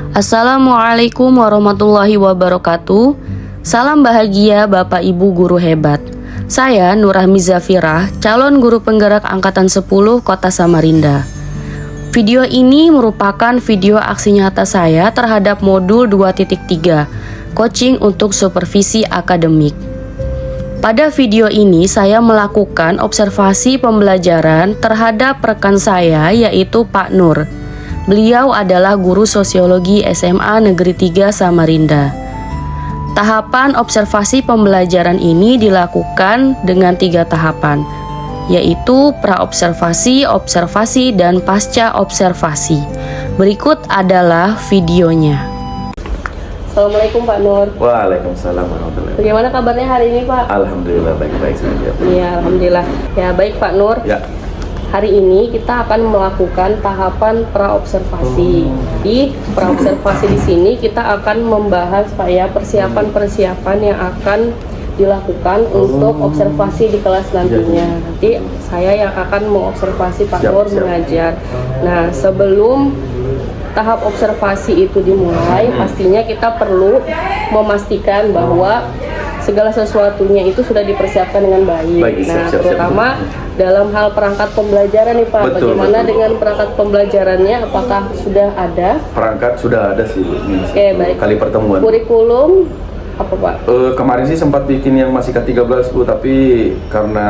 Assalamualaikum warahmatullahi wabarakatuh. Salam bahagia Bapak Ibu guru hebat. Saya Nurahmi Zafirah, calon guru penggerak Angkatan 10 Kota Samarinda. Video ini merupakan video aksi nyata saya terhadap modul 2.3, coaching untuk supervisi akademik. Pada video ini saya melakukan observasi pembelajaran terhadap rekan saya yaitu Pak Nur. Beliau adalah guru sosiologi SMA Negeri 3 Samarinda. Tahapan observasi pembelajaran ini dilakukan dengan 3 tahapan, yaitu praobservasi, observasi, dan pasca observasi. Berikut adalah videonya. Assalamualaikum Pak Nur. Waalaikumsalam warahmatullahi wabarakatuh. Bagaimana kabarnya hari ini Pak? Alhamdulillah baik-baik saja. Iya, alhamdulillah. Ya baik Pak Nur. Ya. Hari ini kita akan melakukan tahapan praobservasi. Di praobservasi di sini kita akan membahas Pak ya persiapan-persiapan yang akan dilakukan untuk observasi di kelas nantinya. Nanti saya yang akan mengobservasi Pak Nur mengajar. Nah, sebelum tahap observasi itu dimulai, pastinya kita perlu memastikan bahwa segala sesuatunya itu sudah dipersiapkan dengan baik. Nah, terutama dalam hal perangkat pembelajaran nih Pak. Bagaimana dengan perangkat pembelajarannya? Apakah sudah ada? Perangkat sudah ada sih. Oke, baik. Kali pertemuan. Kurikulum apa Pak? Kemarin sih sempat bikin yang masih ke-13 Bu, tapi karena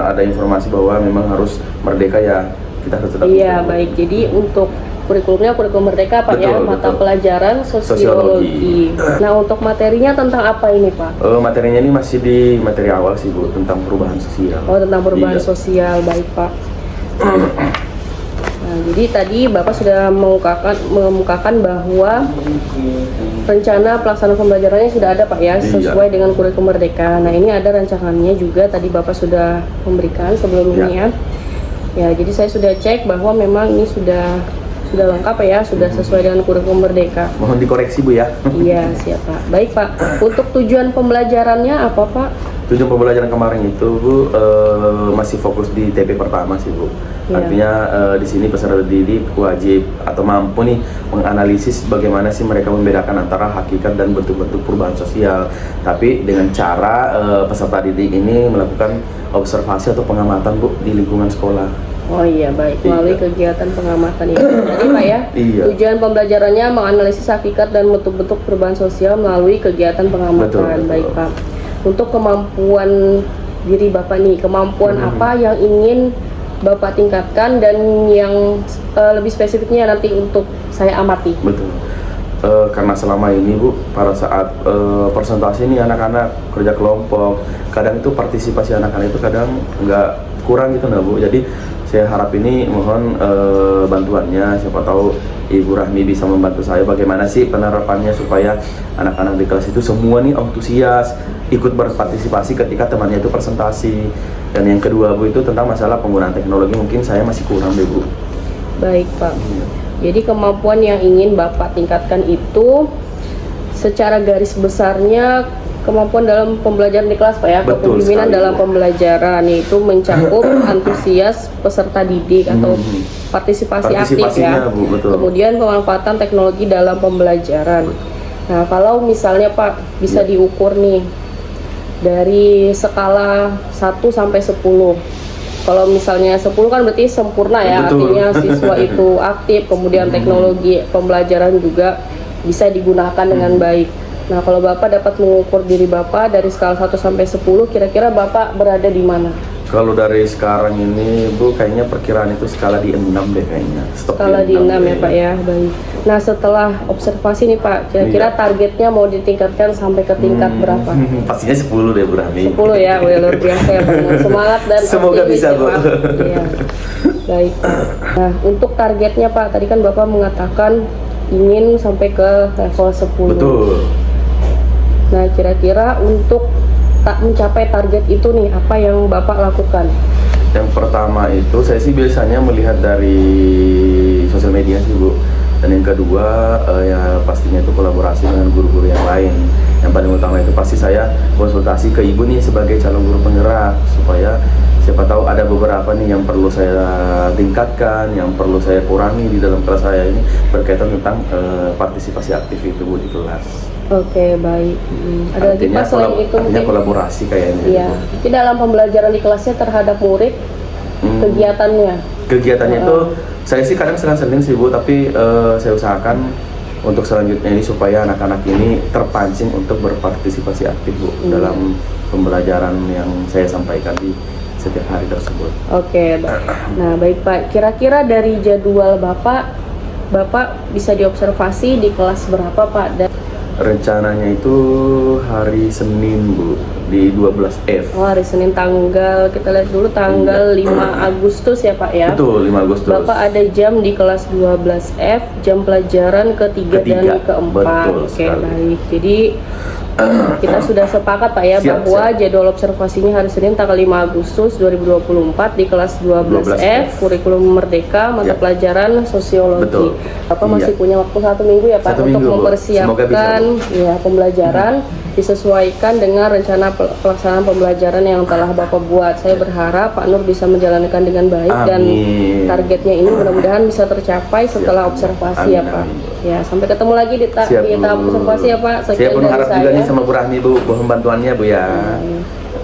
ada informasi bahwa memang harus merdeka ya kita harus tetap. Iya, baik. Jadi untuk kurikulumnya kurikulum merdeka Pak ya, mata pelajaran sosiologi. Nah, untuk materinya tentang apa ini Pak? Materinya ini masih di materi awal sih Bu, tentang perubahan sosial. Oh, tentang perubahan sosial, baik Pak. Nah, jadi tadi Bapak sudah mengemukakan bahwa rencana pelaksanaan pembelajarannya sudah ada Pak ya, sesuai dengan kurikulum merdeka. Nah, ini ada rancangannya juga tadi Bapak sudah memberikan sebelumnya. Ya, jadi saya sudah cek bahwa memang ini sudah lengkap ya, sudah sesuai dengan kurikulum merdeka. Mohon dikoreksi Bu ya. Iya, siap Pak. Baik Pak, untuk tujuan pembelajarannya apa Pak? Tujuan pembelajaran kemarin itu Bu masih fokus di TP pertama sih Bu. Artinya di sini peserta didik wajib atau mampu nih menganalisis bagaimana sih mereka membedakan antara hakikat dan bentuk-bentuk perubahan sosial. Tapi dengan cara peserta didik ini melakukan observasi atau pengamatan Bu di lingkungan sekolah. Oh iya, baik, melalui kegiatan pengamatan ini. Jadi Pak ya, tujuan pembelajarannya menganalisis hakikat dan bentuk-bentuk perubahan sosial melalui kegiatan pengamatan. Baik Pak. Untuk kemampuan diri Bapak nih, kemampuan apa yang ingin Bapak tingkatkan dan yang lebih spesifiknya nanti untuk saya amati? Betul. Karena selama ini Bu, pada saat presentasi nih anak-anak kerja kelompok, kadang itu partisipasi anak-anak itu kadang nggak kurang gitu nah Bu. Jadi saya harap ini mohon bantuannya, siapa tahu Ibu Rahmi bisa membantu saya bagaimana sih penerapannya supaya anak-anak di kelas itu semua nih antusias ikut berpartisipasi ketika temannya itu presentasi. Dan yang kedua Bu itu tentang masalah penggunaan teknologi, mungkin saya masih kurang deh Bu. Baik Pak. Jadi kemampuan yang ingin Bapak tingkatkan itu secara garis besarnya kemampuan dalam pembelajaran di kelas Pak ya, kepemimpinan dalam pembelajaran, yaitu mencakup antusias peserta didik atau partisipasi aktif ya. Bu, kemudian pemanfaatan teknologi dalam pembelajaran. Nah, kalau misalnya Pak bisa diukur nih dari skala 1 sampai 10. Kalau misalnya 10 kan berarti sempurna ya, artinya siswa itu aktif, kemudian teknologi pembelajaran juga bisa digunakan dengan baik. Nah, kalau Bapak dapat mengukur diri Bapak dari skala 1 sampai 10, kira-kira Bapak berada di mana? Kalau dari sekarang ini Bu, kayaknya perkiraan itu skala di 6 deh kayaknya. Skala di 6 ya Pak ya, baik. Nah, setelah observasi nih Pak, kira-kira targetnya mau ditingkatkan sampai ke tingkat berapa? Pastinya 10 deh Bu Rahmi. 10 ya, luar biasa ya Pak. Semangat dan semoga bisa Bu. Ya. Baik. Nah, untuk targetnya Pak, tadi kan Bapak mengatakan ingin sampai ke level 10. Betul. Nah, kira-kira untuk tak mencapai target itu nih, apa yang Bapak lakukan? Yang pertama itu saya sih biasanya melihat dari sosial media sih Bu. Dan yang kedua ya pastinya itu kolaborasi dengan guru-guru yang lain. Yang paling utama itu pasti saya konsultasi ke Ibu nih sebagai calon guru penggerak supaya siapa tahu ada beberapa nih yang perlu saya tingkatkan, yang perlu saya kurangi di dalam kelas saya ini berkaitan tentang partisipasi aktif itu Bu di kelas. Oke, baik. Ada lagi Pak selain itu artinya mungkin? kolaborasi kayaknya. Iya. Tapi dalam pembelajaran di kelasnya terhadap murid, kegiatannya? Kegiatannya itu saya sih kadang Senin sih Bu, tapi saya usahakan untuk selanjutnya ini supaya anak-anak ini terpancing untuk berpartisipasi aktif Bu dalam pembelajaran yang saya sampaikan di setiap hari tersebut. Oke, nah baik Pak. Kira-kira dari jadwal Bapak bisa diobservasi di kelas berapa Pak? Dan rencananya itu hari Senin Bu, di 12F. Oh, hari Senin tanggal, kita lihat dulu tanggal 5 Agustus ya Pak ya? Betul, 5 Agustus. Bapak ada jam di kelas 12F, jam pelajaran ketiga dan keempat. Betul Oke, sekali. baik. Jadi kita sudah sepakat Pak ya bahwa jadwal observasinya hari Senin tanggal 5 Agustus 2024 di kelas 12F, kurikulum merdeka, mata pelajaran sosiologi. Betul. Bapak masih punya waktu 1 minggu ya Pak untuk mempersiapkan ya pembelajaran disesuaikan dengan rencana pelaksanaan pembelajaran yang telah Bapak buat. Saya berharap Pak Nur bisa menjalankan dengan baik. Amin. Dan targetnya ini mudah-mudahan bisa tercapai setelah observasi ya Pak. Ya, sampai ketemu lagi di tahap observasi ya Pak. Saya pun harap juga nih sama Bu Rahmi Bu, mohon bantuannya Bu ya.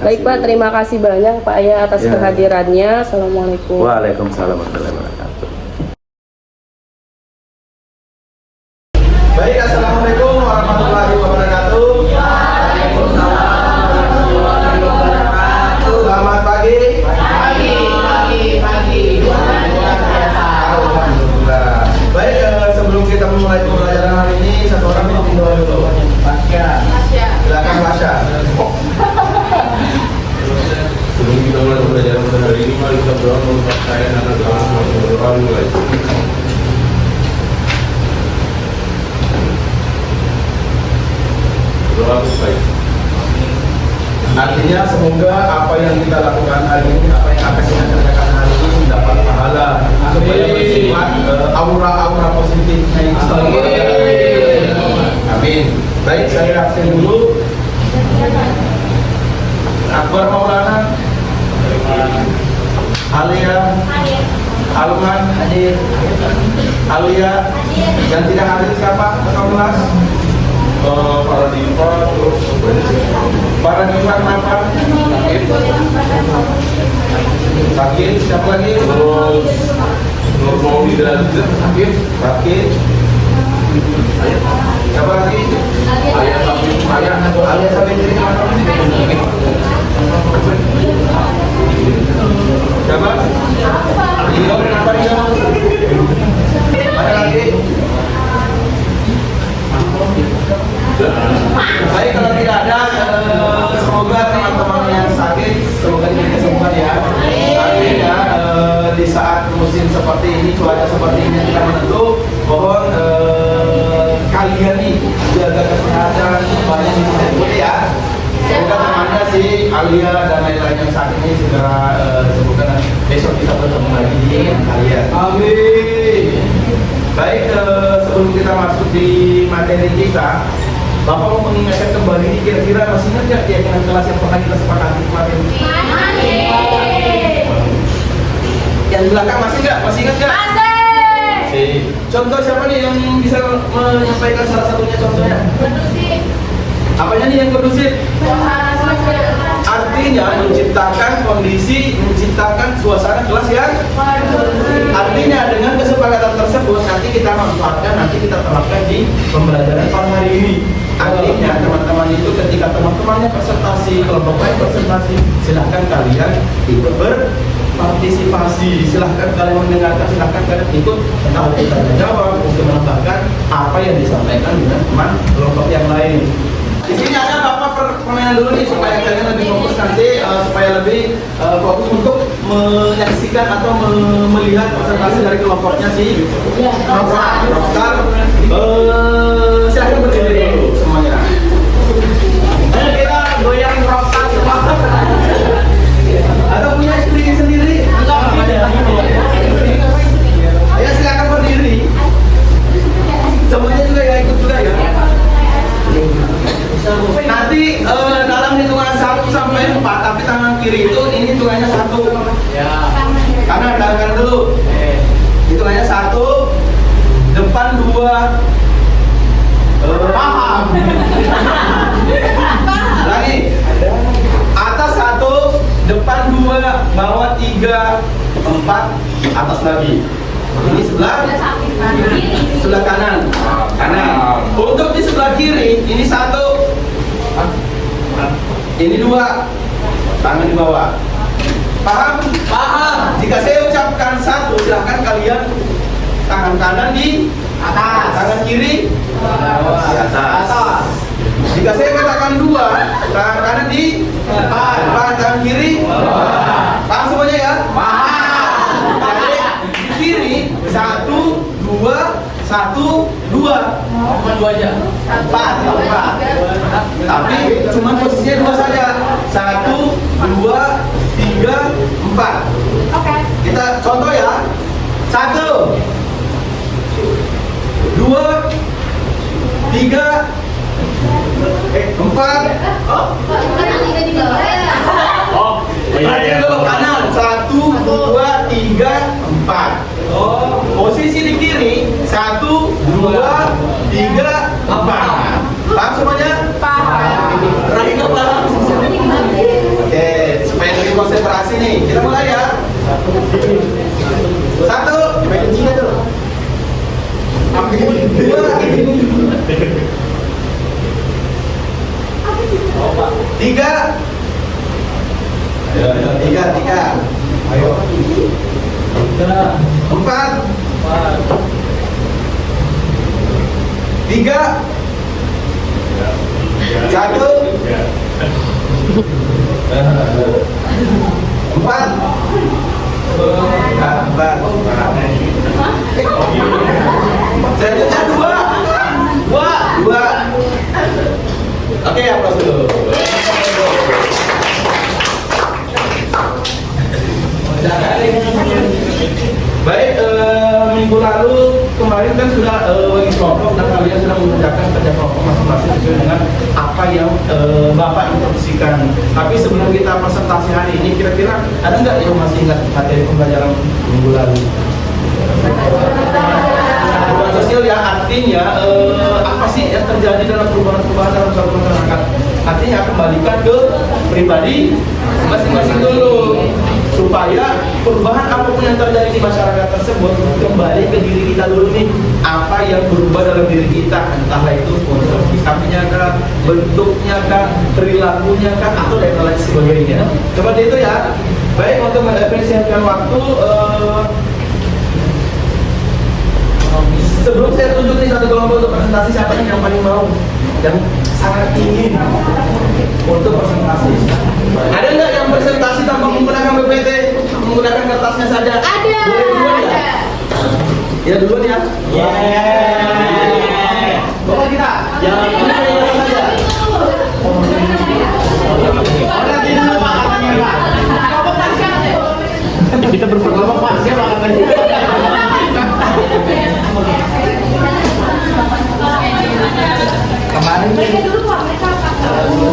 Baik Pak, terima kasih banyak Pak ya atas kehadirannya. Assalamualaikum. Waalaikumsalam warahmatullahi wabarakatuh. Baik, assalamualaikum warahmatullahi wabarakatuh. Selamat pagi. Alhamdulillah. Baik, sebelum kita memulai pembelajaran hari ini, satu orang minta doa dulu. Silakan Pasha. Sebelum kita mulai pembelajaran pada hari ini, mari kita berdoa untuk saya dan anak-anak semua berdoa mulai. Doa baik. Artinya semoga apa yang kita lakukan hari ini, apa yang akan kita kerjakan hari ini mendapat pahala supaya bersifat aura-aura positifnya yang selalu ada. Amin. Baik, saya absen dulu. Akbar Maulana, Alia, Alman hadir, Alia, yang tidak hadir siapa? Kelas Para diva, terus para divan apa? Sakit, siapa lagi? terus Nur Maudi dan Sakit, sakit. Siapa lagi? Ayah Sapi, Alia sampai jadi mana? Siapa? Rio, kenapa Rio? Mana lagi? Baik, kalau tidak ada, semoga teman-teman yang sakit semoga diberi kesembuhan ya. Artinya di saat musim seperti ini, cuaca seperti ini tidak menentu, mohon kalian nih jaga kesehatan banyak disembuh ya. Semoga temannya si Alia dan lain-lain yang sakit ini segera sembuhkan dan besok kita bertemu lagi di kalian. Amin. Baik, sebelum kita masuk di materi kita, Bapak mau mengingatkan kembali, kira-kira masih ingat nggak keyakinan kelas yang pernah kita sepakati kemarin? Yang di belakang masih nggak? Masih ingat nggak? Masih. Contoh siapa nih yang bisa menyampaikan salah satunya contohnya? Apanya nih yang kondusif? Artinya menciptakan kondisi, menciptakan suasana kelas yang artinya dengan kesepakatan tersebut nanti kita manfaatkan, nanti kita terapkan di pembelajaran pada hari ini. Artinya teman-teman itu ketika teman-temannya presentasi, kelompok lain presentasi, silahkan kalian ikut berpartisipasi, silahkan kalian mendengarkan, silahkan kalian ikut entah kita menjawab untuk menambahkan apa yang disampaikan dengan teman kelompok yang lain. Di sini ada Bapak permainan dulu nih supaya kalian lebih fokus nanti, supaya lebih fokus untuk menyaksikan atau melihat presentasi dari kelompoknya si Rockstar. Silahkan berdiri dulu semuanya. Ayo kita goyang Rockstar semua. Atau punya sendiri? Ayo silakan berdiri. Semuanya juga ya ikut juga ya. Nanti dalam hitungan 1 sampai 4, tapi tangan kiri itu ini hitungannya 1. dua. Paham. Lagi. Atas satu, depan dua, bawah tiga, empat, atas lagi. Ini sebelah kanan. Untuk di sebelah kiri, ini satu, ini dua, tangan di bawah. Paham? Paham. Jika saya ucapkan satu, silahkan kalian tangan kanan di atas, tangan kiri di atas. Jika saya katakan dua, tangan kanan di depan, tangan kiri. Paham semuanya ya? Paham. Jadi di kiri satu, dua, satu, dua. Cuma dua aja. Empat. Tapi cuma posisinya dua saja. Satu, dua, tiga, empat. Oke. Kita contoh ya. Satu, dua, tiga, empat. Berarti belok kanan. Satu, dua, tiga, empat. Posisi di kiri. Satu, dua, tiga, empat. Paham semuanya? Paham. Rahim nggak paham? Oke, supaya lebih konsentrasi nih. Kita mulai ya. Satu, dua, tiga. Tiga. Ayo. Empat. Tiga. Satu. Empat. Selanjutnya dua. Oke, aplaus dulu. Baik, minggu lalu kemarin kan sudah bagi kelompok dan kalian sudah mengerjakan kerja kelompok masing-masing sesuai dengan apa yang Bapak instruksikan. Tapi sebelum kita presentasi hari ini, kira-kira ada nggak yang masih ingat materi pembelajaran minggu lalu? Perubahan sosial ya, artinya apa sih yang terjadi dalam perubahan-perubahan dalam suatu masyarakat? Artinya kembalikan ke pribadi masing-masing dulu, supaya perubahan apapun yang terjadi di masyarakat tersebut kembali ke diri kita dulu nih. Apa yang berubah dalam diri kita, entahlah itu sponsor sikapnya kah, bentuknya kah, perilakunya kah, atau dan lain sebagainya. Seperti itu ya. Baik, untuk mengefisienkan waktu, sebelum saya tunjuk nih satu kelompok untuk presentasi, siapa yang paling mau, yang sangat ingin untuk presentasi? Ada nggak yang presentasi tanpa menggunakan PPT, menggunakan kertasnya saja? Ada. Boleh duluan ya? Ya duluan ya. Bapak kita. Jangan lupa saja. Kita berkelompok Pak. Siapa akan kemarin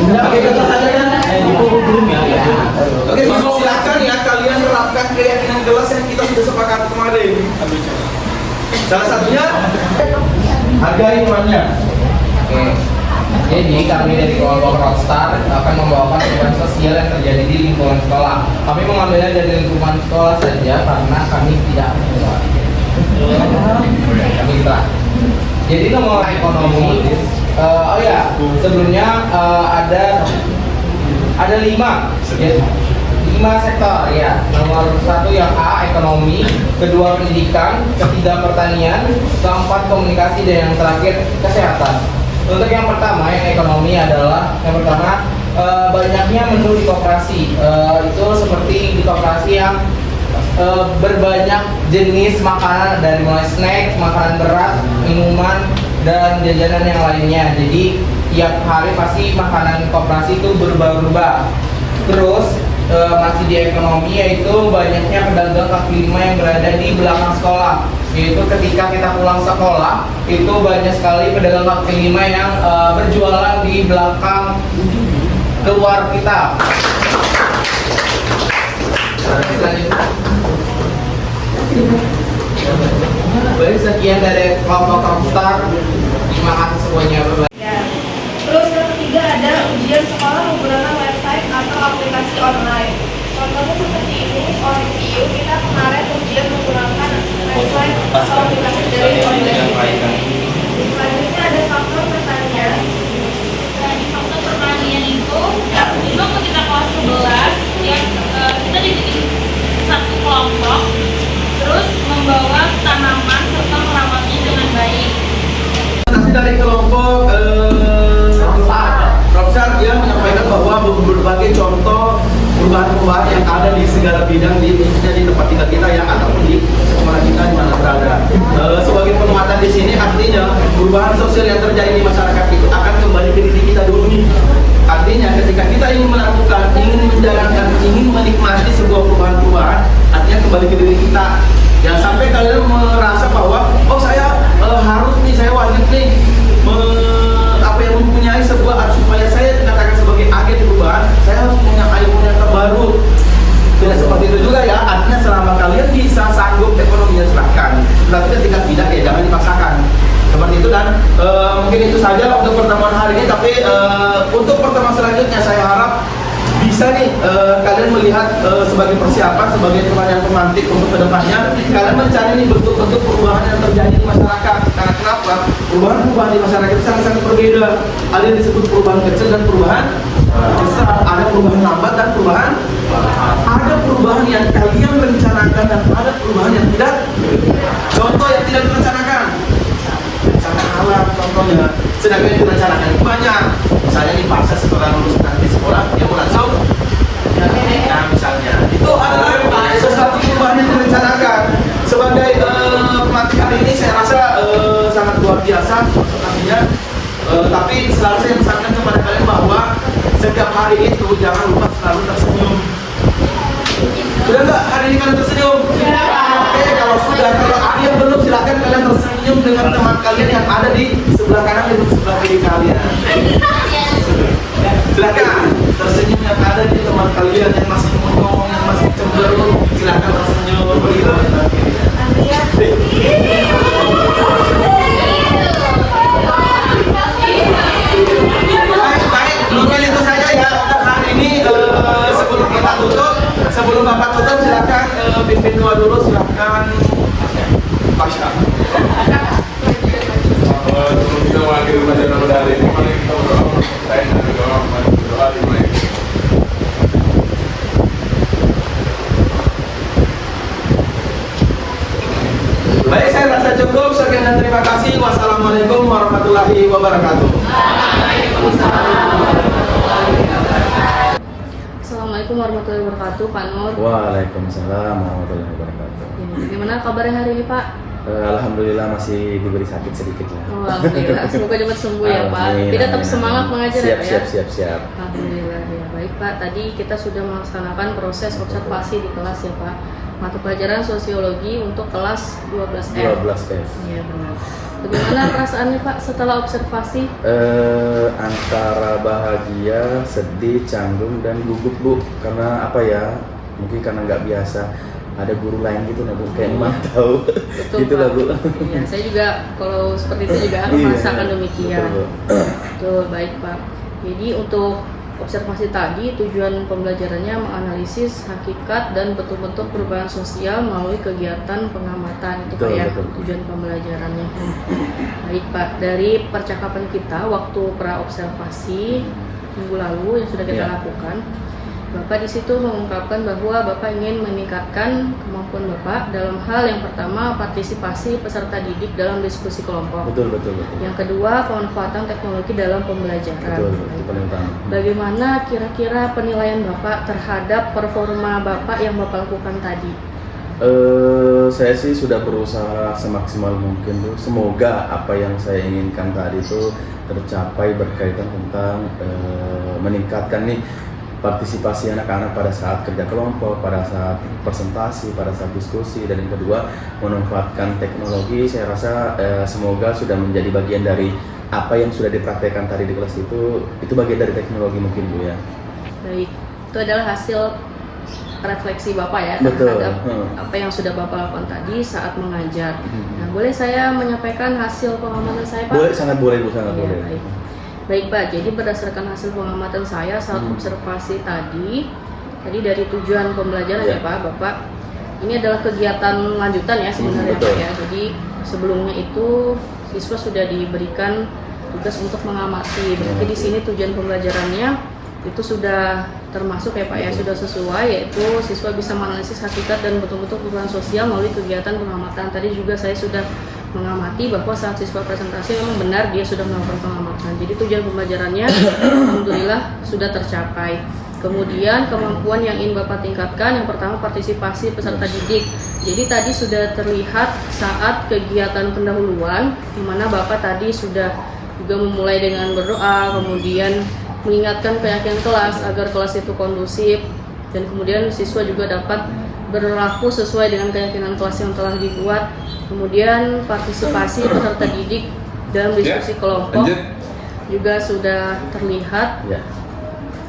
pakai kertas saja kan? Oke, silakan ya kalian terapkan keyakinan jelas yang kita sudah sepakati kemarin. Salah satunya hargai imannya. Oke. Jadi kami dari kelompok Rockstar akan membawakan perubahan sosial yang terjadi di lingkungan sekolah. Kami mengambilnya dari lingkungan sekolah saja karena kami tidak keluar. Kami telah. Jadi nomor ekonomi. Sebelumnya ada 5 sektor ya. Nomor 1 yang A, ekonomi, kedua pendidikan, ketiga pertanian, keempat komunikasi, dan yang terakhir kesehatan. Untuk yang pertama, yang ekonomi adalah yang pertama banyaknya menu di koperasi. Itu seperti di koperasi yang berbanyak jenis makanan dari mulai snack, makanan berat, minuman, dan jajanan yang lainnya. Jadi tiap hari pasti makanan koperasi itu berubah-ubah. Terus masih di ekonomi, yaitu banyaknya pedagang kaki lima yang berada di belakang sekolah. Yaitu ketika kita pulang sekolah, itu banyak sekali pedagang kaki lima yang berjualan di belakang keluar kita. Selanjutnya. Baik, sekian dari kelompok Rockstar. Terima kasih semuanya. Bye-bye. Ya. Terus yang ketiga ada ujian sekolah menggunakan website atau aplikasi online. Contohnya seperti ini, OnView kita kemarin ujian menggunakan website atau aplikasi dari online. Selanjutnya ada faktor pertanian. Nah, di faktor pertanian itu waktu kita kelas 11 yang kita dibikin satu kelompok terus membawa tanaman serta merawatnya dengan baik. Dari kelompok Rockstar dia menyampaikan bahwa berbagai contoh perubahan-perubahan yang ada di segala bidang di tempat tinggal kita ya ataupun di sekolah kita di mana berada. Sebagai penguatan di sini artinya perubahan sosial yang terjadi di masyarakat itu akan kembali ke diri kita dulu nih. Artinya ketika kita ingin melakukan, ingin menjalankan, ingin menikmati sebuah perubahan-perubahan, artinya kembali ke diri kita. Jangan sampai kalian merasa bahwa oh saya harus nih, saya wajib nih mempunyai sebuah supaya saya dikatakan sebagai agen perubahan, saya harus punya ilmu yang terbaru. Tidak seperti itu juga ya. Artinya selama kalian bisa sanggup ekonominya silahkan. Tapi ketika tidak ya jangan dipaksakan. Seperti itu dan mungkin itu saja untuk pertemuan hari ini. Tapi untuk pertemuan selanjutnya saya harap bisa nih kalian melihat sebagai persiapan, sebagai teman yang pemantik untuk kedepannya kalian mencari nih bentuk-bentuk perubahan yang terjadi di masyarakat. Karena kenapa? Perubahan-perubahan di masyarakat itu sangat-sangat berbeda. Ada yang disebut perubahan kecil dan perubahan besar. Ada perubahan lambat dan perubahan. Ada perubahan yang kalian rencanakan dan ada perubahan yang tidak. Contoh yang tidak direncanakan. Rencana alam contohnya. Sedangkan yang direncanakan itu banyak. Misalnya nih paksa setelah lulus nanti sekolah dia mau langsung nah misalnya itu adalah sesuatu perubahan yang direncanakan. Sebagai pemantik hari ini saya rasa sangat luar biasa artinya tapi selalu saya pesankan kepada kalian bahwa setiap hari itu jangan lupa selalu tersenyum. Sudah nggak hari ini kalian tersenyum? Oke, kalau sudah, kalau ada yang belum silakan kalian tersenyum dengan teman kalian yang ada di sebelah kanan dan sebelah kiri kalian. Silakan tersenyum yang ada di teman kalian yang masih ngomong, yang masih cemberut, silakan tersenyum. Baik, mungkin itu saja ya untuk hari ini. Sebelum kita tutup, sebelum Bapak tutup, silakan pimpin doa dulu, silakan Pasha. Sebelum kita mengakhiri pelajaran pada hari ini, mari kita berdoa. Saya berdoa, mari berdoa dimulai. Baik, saya rasa cukup. Sekian dan terima kasih. Wassalamualaikum warahmatullahi wabarakatuh. Assalamualaikum warahmatullahi wabarakatuh, Pak Nur. Waalaikumsalam warahmatullahi wabarakatuh. Ya, gimana kabarnya hari ini, Pak? Alhamdulillah masih diberi sakit sedikit lah. Oh, alhamdulillah, semoga cepat sembuh ya, Pak. Amin, Tapi tetap amin, semangat amin. mengajar ya, Pak, ya? Siap. Alhamdulillah ya. Baik, Pak, tadi kita sudah melaksanakan proses observasi di kelas ya, Pak. Mata pelajaran sosiologi untuk kelas 12F. 12F. Iya, benar. Bagaimana perasaannya, Pak, setelah observasi? Antara bahagia, sedih, canggung, dan gugup, Bu. Karena apa ya? Mungkin karena nggak biasa ada guru lain gitu, nah Bu, kayak memantau. Betul, Gitu Pak. lah, Bu. Iya, saya juga kalau seperti itu juga akan Iya, merasakan demikian. betul, Bu. Betul, baik, Pak. Jadi untuk observasi tadi tujuan pembelajarannya menganalisis hakikat dan bentuk-bentuk perubahan sosial melalui kegiatan pengamatan itu Pak Betul, ya, betul. tujuan pembelajarannya. Baik, Pak, dari percakapan kita waktu pra observasi minggu lalu yang sudah kita Ya. lakukan, Bapak di situ mengungkapkan bahwa Bapak ingin meningkatkan kemampuan Bapak dalam hal yang pertama partisipasi peserta didik dalam diskusi kelompok. Betul. Yang kedua, pemanfaatan teknologi dalam pembelajaran. Betul, itu paling utama. Bagaimana kira-kira penilaian Bapak terhadap performa Bapak yang Bapak lakukan tadi? Saya sih sudah berusaha semaksimal mungkin, Bu. Semoga apa yang saya inginkan tadi itu tercapai berkaitan tentang meningkatkan nih partisipasi anak-anak pada saat kerja kelompok, pada saat presentasi, pada saat diskusi, dan yang kedua memanfaatkan teknologi. Saya rasa semoga sudah menjadi bagian dari apa yang sudah dipraktekkan tadi di kelas itu bagian dari teknologi mungkin, Bu ya. Baik, itu adalah hasil refleksi Bapak ya Betul. terhadap apa yang sudah Bapak lakukan tadi saat mengajar. Nah, boleh saya menyampaikan hasil pengamatan saya, Pak? Boleh, sangat boleh Bu, sangat Iya, boleh. baik. Baik Pak, jadi berdasarkan hasil pengamatan saya saat observasi tadi dari tujuan pembelajaran ya Pak, Bapak, ini adalah kegiatan lanjutan ya sebenarnya betul. Pak ya. Jadi sebelumnya itu siswa sudah diberikan tugas untuk mengamati. Berarti di sini tujuan pembelajarannya itu sudah termasuk ya Pak ya, sudah sesuai, yaitu siswa bisa menganalisis hakikat dan betul-betul perubahan sosial melalui kegiatan pengamatan. Tadi juga saya sudah mengamati bahwa saat siswa presentasi memang benar dia sudah melakukan pengamatan. Jadi tujuan pembelajarannya alhamdulillah sudah tercapai. Kemudian kemampuan yang ingin Bapak tingkatkan, yang pertama partisipasi peserta didik. Jadi tadi sudah terlihat saat kegiatan pendahuluan, di mana Bapak tadi sudah juga memulai dengan berdoa, kemudian mengingatkan keyakinan kelas agar kelas itu kondusif, dan kemudian siswa juga dapat berlaku sesuai dengan keyakinan kelas yang telah dibuat. Kemudian partisipasi peserta didik dalam diskusi kelompok juga sudah terlihat. Ya.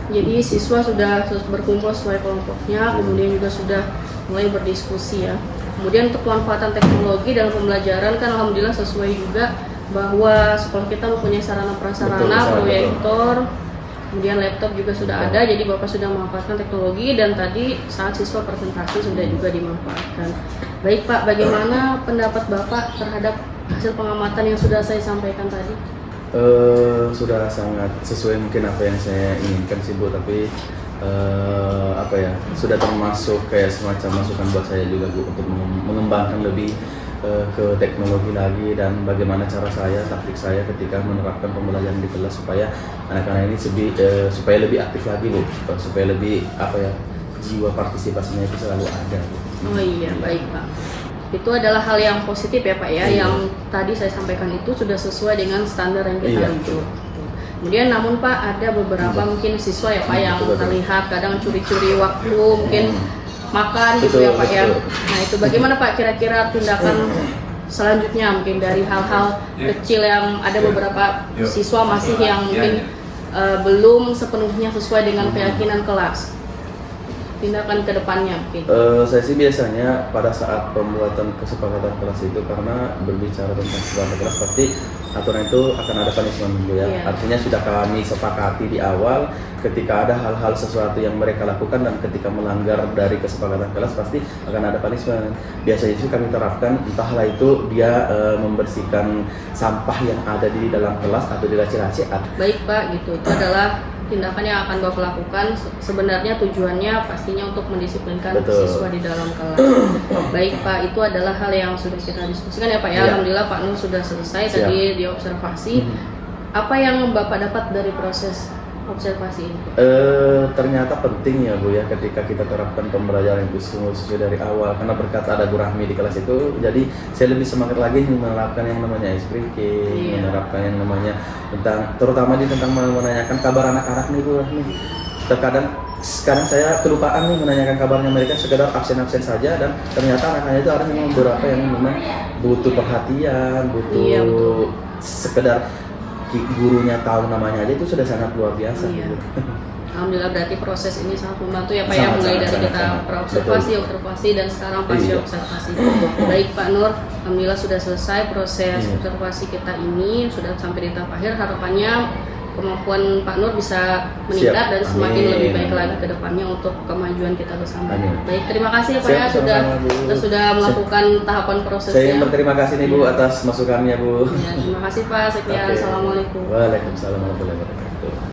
Jadi siswa sudah berkumpul sesuai kelompoknya, kemudian juga sudah mulai berdiskusi ya. Kemudian untuk pemanfaatan teknologi dalam pembelajaran kan alhamdulillah sesuai juga bahwa sekolah kita mempunyai sarana prasarana, proyektor, kemudian laptop juga sudah ada, jadi Bapak sudah memanfaatkan teknologi dan tadi saat siswa presentasi sudah juga dimanfaatkan. Baik Pak, bagaimana pendapat Bapak terhadap hasil pengamatan yang sudah saya sampaikan tadi? Sudah sangat sesuai mungkin apa yang saya inginkan sih Bu, tapi apa ya, sudah termasuk kayak semacam masukan buat saya juga Bu untuk mengembangkan lebih ke teknologi lagi dan bagaimana cara saya, taktik saya ketika menerapkan pembelajaran di kelas supaya anak-anak ini supaya lebih aktif lagi Bu, supaya lebih apa ya, jiwa partisipasinya itu selalu ada Bu. Oh iya, baik Pak. Itu adalah hal yang positif ya Pak ya, yang tadi saya sampaikan itu sudah sesuai dengan standar yang kita hidup. Kemudian namun Pak, ada beberapa mungkin siswa ya Pak yang terlihat kadang curi-curi waktu, mungkin makan gitu ya Pak ya. Nah itu bagaimana Pak kira-kira tindakan selanjutnya mungkin dari hal-hal kecil yang ada beberapa siswa masih yang mungkin belum sepenuhnya sesuai dengan keyakinan kelas. Tindakan ke depannya mungkin? Saya sih biasanya pada saat pembuatan kesepakatan kelas itu, karena berbicara tentang kesepakatan kelas pasti aturan itu akan ada punishment dulu ya. Artinya sudah kami sepakati di awal ketika ada hal-hal sesuatu yang mereka lakukan dan ketika melanggar dari kesepakatan kelas pasti akan ada punishment. Biasanya itu kami terapkan, entahlah itu dia membersihkan sampah yang ada di dalam kelas atau di laci-laci. Baik Pak, gitu. Itu adalah tindakan yang akan Bapak lakukan. Sebenarnya tujuannya pastinya untuk mendisiplinkan siswa di dalam kelas. Baik Pak, itu adalah hal yang sudah kita diskusikan ya Pak ya. Alhamdulillah Pak Nur sudah selesai tadi di observasi. Apa yang Bapak dapat dari proses observasi ini? Ternyata penting ya Bu ya ketika kita terapkan pembelajaran itu sesuai dari awal, karena berkat ada Bu Rahmi di kelas itu, jadi saya lebih semangat lagi menerapkan yang namanya ice breaking, menerapkan yang namanya terutama tentang menanyakan kabar anak-anak nih Bu Rahmi. Terkadang sekarang saya kelupaan nih menanyakan kabarnya mereka, sekedar absen-absen saja, dan ternyata anak-anak itu ada memang beberapa yang memang butuh perhatian, butuh sekedar gurunya tahu namanya aja itu sudah sangat luar biasa. Alhamdulillah berarti proses ini sangat membantu ya Pak ya, mulai dari kita observasi dan sekarang pasca observasi. Baik Pak Nur, alhamdulillah sudah selesai proses observasi kita ini, sudah sampai di tahap akhir. Harapannya kemampuan Pak Nur bisa meningkat dan semakin lebih baik lagi ke depannya untuk kemajuan kita bersama. Baik, terima kasih ya Pak ya sudah melakukan tahapan prosesnya. Saya yang berterima kasih nih Bu atas masukannya Bu. Ya, terima kasih Pak. Sekian. Assalamualaikum. Waalaikumsalam warahmatullahi wabarakatuh.